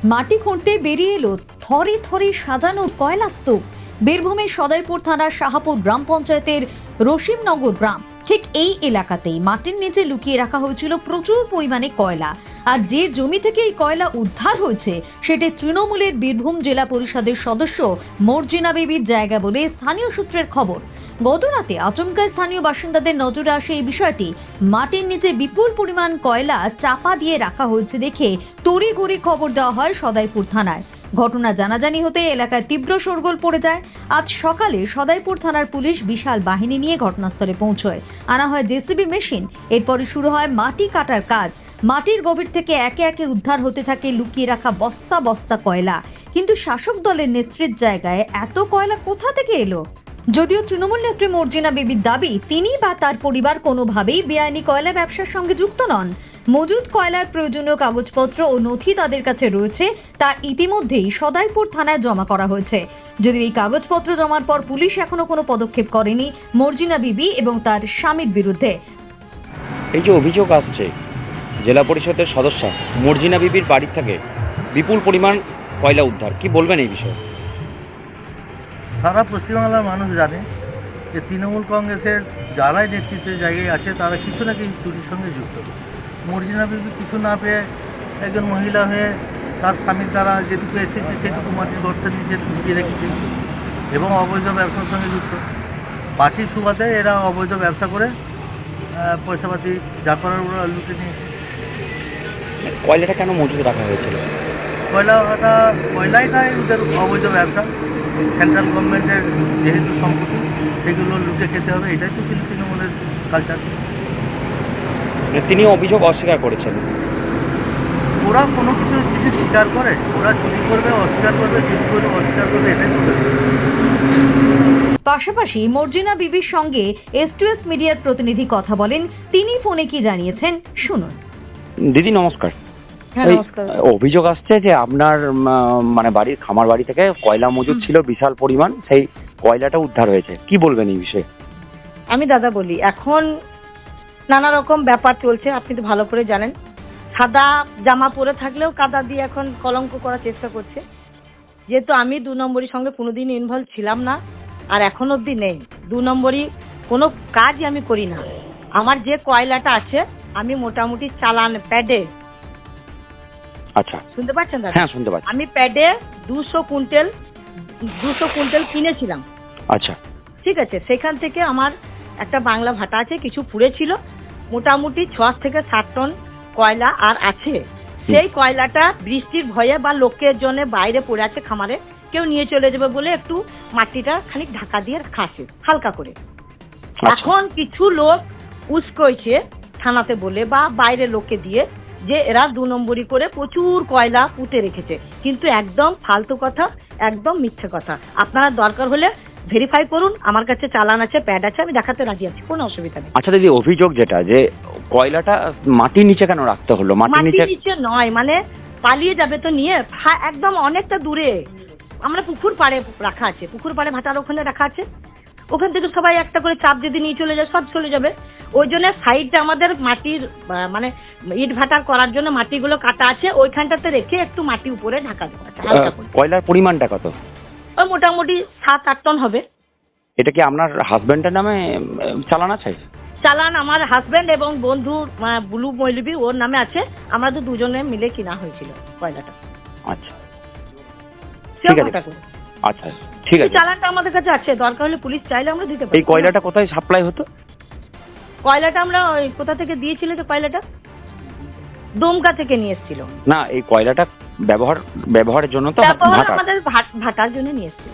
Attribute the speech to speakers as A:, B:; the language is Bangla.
A: মাটি খুঁড়তে বেরিয়ে এলো থরে থরে সাজানো কয়লা স্তূপ। বীরভূমের সদয়পুর থানার শাহাপুর গ্রাম পঞ্চায়েতের রসিমনগর গ্রাম, ঠিক এই এলাকাতেই মাটির নিচে লুকিয়ে রাখা হয়েছিল প্রচুর পরিমাণে কয়লা। আর যে জমি থেকে এই কয়লা উদ্ধার হয়েছে সেটি তৃণমূলের বীরভূম জেলা পরিষদের সদস্য মর্জিনা বিবির জায়গা বলে স্থানীয় সূত্রের খবর। গতরাতে আচমকা স্থানীয় বাসিন্দাদের নজরে আসে এই বিষয়টি। মাটির নিচে বিপুল পরিমাণ কয়লা চাপা দিয়ে রাখা হয়েছে দেখে তড়িঘড়ি খবর দেওয়া হয় সদয়পুর থানায়। ঘটনা জানাজানি হতে এলাকায় তীব্র শোরগোল পড়ে যায়। আজ সকালে সদয়পুর থানার পুলিশ বিশাল বাহিনী নিয়ে ঘটনাস্থলে পৌঁছয়। আনা হয় জেসিবি মেশিন। এরপরে শুরু হয় মাটি কাটার কাজ। মাটির গভীর থেকে একে একে উদ্ধার হতে থাকে লুকিয়ে রাখা বস্তা বস্তা কয়লা। কিন্তু শাসক দলের নেত্রীর জায়গায় এত কয়লা কোথা থেকে এলো? যদিও তৃণমূল নেত্রী মর্জিনা বিবির দাবি, তিনি বা তার পরিবার কোনোভাবেই বেআইনি কয়লা ব্যবসার সঙ্গে যুক্ত নন। মজুদ কয়লার প্রয়োজনীয় কাগজপত্র ও নথি তাদের কাছে রয়েছে, তা ইতিমধ্যেই সদয়পুর থানায় জমা করা হয়েছে। যদিও এই কাগজপত্র জমার পর পুলিশ এখনো কোনো পদক্ষেপ করেনি মর্জিনা বিবি এবং তার স্বামীর বিরুদ্ধে।
B: এই যে অভিযোগ আসছে জেলা পরিষদের সদস্য মর্জিনা বিবির বাড়ি থেকে বিপুল পরিমাণ কয়লা উদ্ধার, কি বলবেন এই বিষয়ে?
C: সারা পশ্চিমবাংলার মানুষ জানে যে তৃণমূল কংগ্রেসের যারাই নেতৃত্বের জায়গায় আসে তারা কিছু না কিছু চুরির সঙ্গে যুক্ত। মর্জিনা বিবি কিছু না পেয়ে একজন মহিলা হয়ে তার স্বামীর দ্বারা যেটুকু এসেছে সেটুকু মাটির গর্তে নিচে ঢুকিয়ে রেখেছে এবং অবৈধ ব্যবসার সঙ্গে যুক্ত। পার্টির সুবাদে এরা অবৈধ ব্যবসা করে পয়সাপাতি যা করার ওরা লুটে নিয়েছে।
B: কয়লাটা কেন মজুদ রাখা হয়েছিল?
C: কয়লাটাই ওদের অবৈধ ব্যবসা। সেন্ট্রাল গভর্নমেন্টের যেহেতু সম্পত্তি সেগুলো লুটে খেতে হবে, এটাই তো ছিল তৃণমূলের কালচার।
B: তিনি অভিযোগ অস্বীকার করেছেন।
C: ওরা কোনো কিছু জিনিস স্বীকার করে, ওরা চুরি করবে অস্বীকার করবে, চুরি করবে অস্বীকার করবে, এটাই ওদের।
A: পাশাপাশি মর্জিনা বিবির সঙ্গে এস2এস মিডিয়ার প্রতিনিধি কথা বলেন। তিনি ফোনে কি জানিয়েছেন শুনুন।
B: দিদি নমস্কার।
D: হ্যাঁ, নমস্কার।
B: অভিযোগ আসছে যে আপনার মানে বাড়ির খামার বাড়ি থেকে কয়লা মজুদ ছিল বিশাল পরিমাণ, সেই কয়লাটা উদ্ধার হয়েছে, কি বলবেন এই বিষয়ে?
D: আমি দাদা বলি, এখন নানা রকম ব্যাপার চলছে, আপনি তো ভালো করে জানেন। সাদা জামা পরে থাকলেও কাদা দিয়ে এখন কলঙ্ক করার চেষ্টা করছে। যেহেতু আমি 2 নম্বরই সঙ্গে কোনোদিন ইনভলভ ছিলাম না, আর এখন অবধি নেই। 2 নম্বরই কোনো কাজই আমি করি না। আমার যে কয়লাটা আছে আমি মোটামুটি চালান প্যাডে,
B: আচ্ছা
D: শুনতে পাচ্ছেন দাদা?
B: হ্যাঁ শুনতে পাচ্ছি।
D: আমি প্যাডে 200 কুইন্টাল কিনেছিলাম।
B: আচ্ছা
D: ঠিক আছে, সেখান থেকে আমার একটা বাংলা ভাটা আছে, কিছু পুড়ে ছিল, মোটামুটি 6 থেকে 7 টন কয়লা আর আছে। সেই কয়লাটা বৃষ্টির ভয়ে বা লোকের জন্য বাইরে পড়ে আছে খামারে, কেউ নিয়ে চলে যাবে বলে একটু মাটিটা খানিক ঢাকা দিয়ে রাখা আছে হালকা করে। এখন কিছু লোক উস্কইছে থানাতে বলে বা বাইরে লোককে দিয়ে যে এরা 2 নম্বরই করে প্রচুর কয়লা পুঁতে রেখেছে, কিন্তু একদম ফালতু কথা, একদম মিথ্যে কথা। আপনারা দরকার হলে ভেরিফাই করুন, আমার কাছে চালান আছে, প্যাড আছে, আমি দেখাতে রাজি আছি, কোনো অসুবিধা নেই।
B: আচ্ছা দিদি, অভিযোগ যেটা যে কয়লাটা মাটির নিচে কেন রাখতে হলো?
D: মাটির নিচে নয়, মানে পালিয়ে যাবে তো নিয়ে, একদম অনেকটা দূরে আমরা পুকুর পাড়ে রাখা আছে, পুকুর পাড়ে ভাটার ওখানে রাখা আছে। ওখান থেকে সবাই একটা করে চাপ যদি নিয়ে চলে যায় সব চলে যাবে। ওই জন্য সাইডটা আমাদের মাটির মানে ইট ভাটার করার জন্য মাটিগুলো কাটা আছে, ওইখানটাতে রেখে একটু মাটি উপরে ঢাকা দেওয়া আছে হালকা করে।
B: কয়লার পরিমাণটা কত?
D: ওই মোটামুটি 7-8 টন হবে।
B: এটা কি আপনার হাজবেন্ডের নামে চালান আছে?
D: চালান আমার হাজবেন্ড এবং বন্ধু বুলু মৌলবী, ওর নামে আছে। আমরা তো দুজনে মিলে কিনা হয়েছিল কয়লাটা।
B: আচ্ছা ঠিক আছে, আচ্ছা ঠিক আছে।
D: চালানটা আমাদের কাছে আছে, দরকার হলে পুলিশ চাইলে আমরা দিতে পারি।
B: এই কয়লাটা কোথায় সাপ্লাই হতো?
D: কয়লাটা আমরা কোথা থেকে দিয়েছিল যে কয়লাটা দমকা থেকে নিয়ে এসেছিল।
B: না, এই কয়লাটা ব্যবহারের জন্য তো
D: আমাদের ভাটার জন্য নিয়ে এসেছিল।